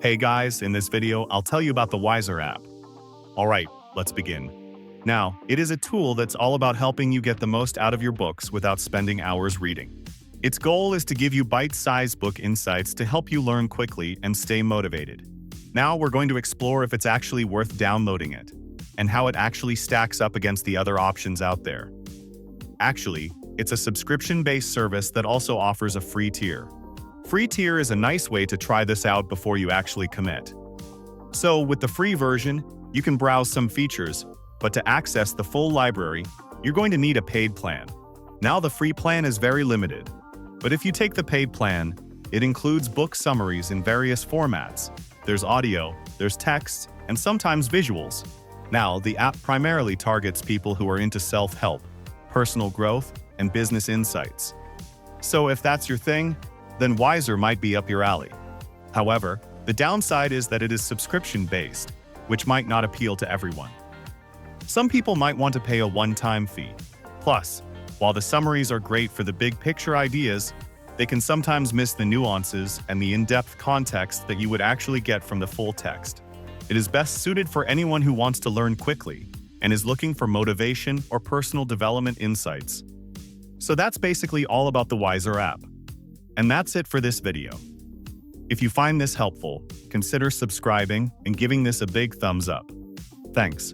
Hey guys, in this video, I'll tell you about the Wiser app. Alright, let's begin. Now, it is a tool that's all about helping you get the most out of your books without spending hours reading. Its goal is to give you bite-sized book insights to help you learn quickly and stay motivated. Now we're going to explore if it's actually worth downloading it, and how it actually stacks up against the other options out there. Actually, it's a subscription-based service that also offers a free tier. Free tier is a nice way to try this out before you actually commit. So, with the free version, you can browse some features, but to access the full library, you're going to need a paid plan. Now the free plan is very limited, but if you take the paid plan, it includes book summaries in various formats. There's audio, there's text, and sometimes visuals. Now, the app primarily targets people who are into self-help, personal growth, and business insights. So if that's your thing, then Wiser might be up your alley. However, the downside is that it is subscription-based, which might not appeal to everyone. Some people might want to pay a one-time fee. Plus, while the summaries are great for the big picture ideas, they can sometimes miss the nuances and the in-depth context that you would actually get from the full text. It is best suited for anyone who wants to learn quickly and is looking for motivation or personal development insights. So that's basically all about the Wiser app. And that's it for this video. If you find this helpful, consider subscribing and giving this a big thumbs up. Thanks.